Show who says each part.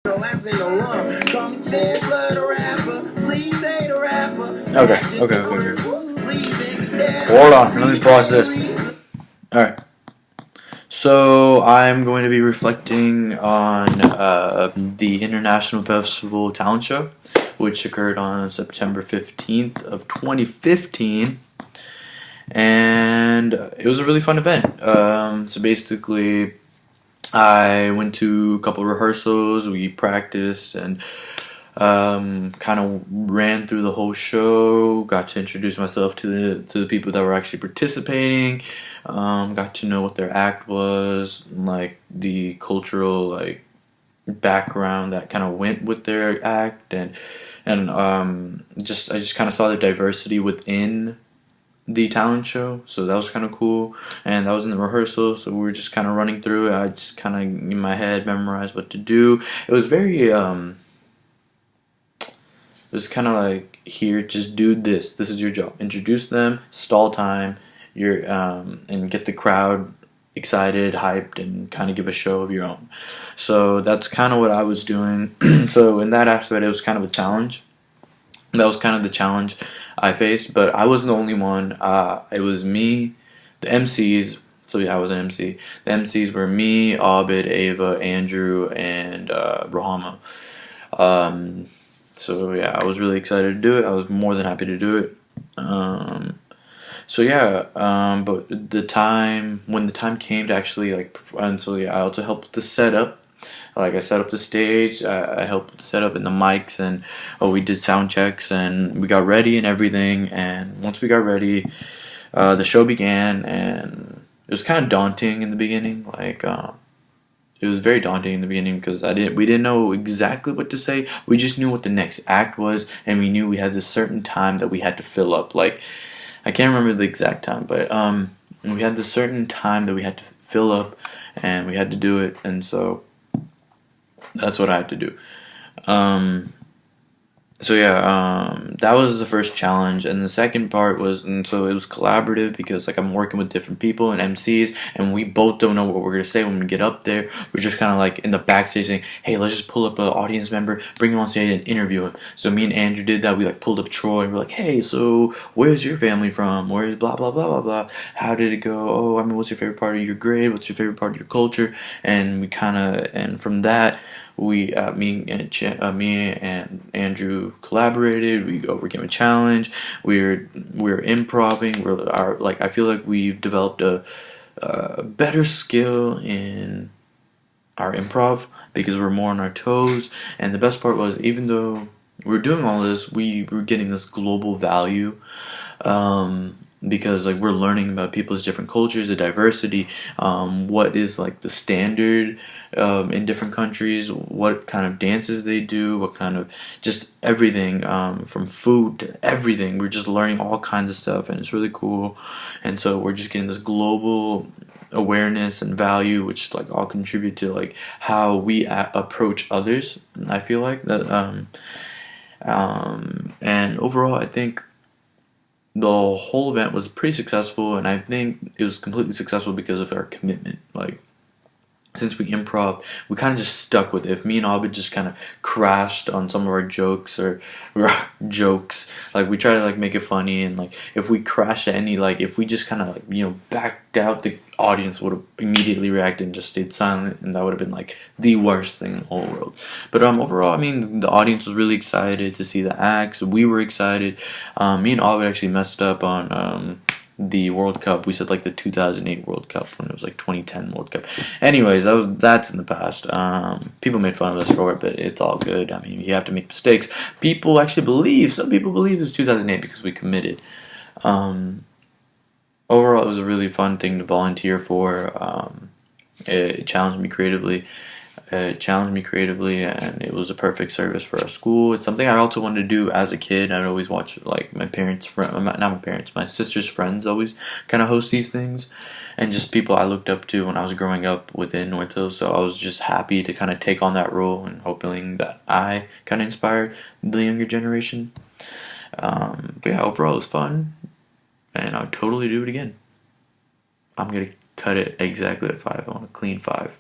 Speaker 1: Okay. Hold on, let me pause this. Alright. So, I'm going to be reflecting on the International Festival Talent Show, which occurred on September 15th of 2015. And it was a really fun event. So basically, I went to a couple rehearsals, we practiced, and kind of ran through the whole show. Got to introduce myself to the people that were actually participating. Got to know what their act was, like the cultural background that kind of went with their act, and I just kind of saw the diversity within the talent show, so that was kind of cool. And that was in the rehearsal, so we were just kind of running through it. I just kind of in my head memorized what to do. It was very it was kind of like, here, just do this is your job, introduce them, stall time, and get the crowd excited, hyped, and kind of give a show of your own. So that's kind of what I was doing. So in that aspect, it was kind of a challenge. That was kind of the challenge I faced, but I wasn't the only one. It was me, the MCs. So yeah, I was an MC. The MCs were me, Abid, Ava, Andrew, and Rahama. So yeah, I was really excited to do it. I was more than happy to do it. But when the time came to actually and so yeah, I also helped with the setup. Like, I set up the stage, I helped set up in the mics, and we did sound checks, and we got ready and everything. And once we got ready, the show began, and it was kind of daunting in the beginning. It was very daunting in the beginning because we didn't know exactly what to say. We just knew what the next act was, and we knew we had this certain time that we had to fill up. Like, I can't remember the exact time, but we had this certain time that we had to fill up, and we had to do it, and so that's what I had to do. That was the first challenge, and the second part was, and so it was collaborative because I'm working with different people and MCs, and we both don't know what we're gonna say when we get up there. We're just kind of in the backstage saying, "Hey, let's just pull up an audience member, bring him on stage, and interview him." So me and Andrew did that. We pulled up Troy. We're like, "Hey, so where's your family from? Where's blah blah blah blah blah? How did it go? Oh, I mean, what's your favorite part of your grade? What's your favorite part of your culture?" And and from that, me and Andrew collaborated. We overcame a challenge. We're improving. I feel like we've developed a better skill in our improv because we're more on our toes. And the best part was, even though we're doing all this, we were getting this global value. Because we're learning about people's different cultures, the diversity, what is the standard in different countries, what kind of dances they do, what kind of just everything, from food to everything. We're just learning all kinds of stuff, and it's really cool. And so we're just getting this global awareness and value, which all contribute to how we approach others. I feel like that, and overall, I think the whole event was pretty successful, and I think it was completely successful because of our commitment. Since we improv, we kind of just stuck with it. If me and Abid just kind of crashed on some of our jokes we try to make it funny, and if we crashed at any, if we just kind of backed out, the audience would have immediately reacted and just stayed silent, and that would have been the worst thing in the whole world. But overall, I mean, the audience was really excited to see the acts. We were excited. Me and Abid actually messed up on the World Cup. We said the 2008 World Cup when it was 2010 World Cup. Anyways, that's in the past. People made fun of us for it, but it's all good. I mean, you have to make mistakes. Some people believe it's 2008 because we committed. Overall, it was a really fun thing to volunteer for. It challenged me creatively. And it was a perfect service for our school. It's something I also wanted to do as a kid. I'd always watch my sister's friends always kind of host these things, and just people I looked up to when I was growing up within North Hills. So I was just happy to kind of take on that role, and hoping that I kind of inspired the younger generation. But yeah, overall it was fun, and I would totally do it again. I'm gonna cut it exactly at 5. I want a clean 5.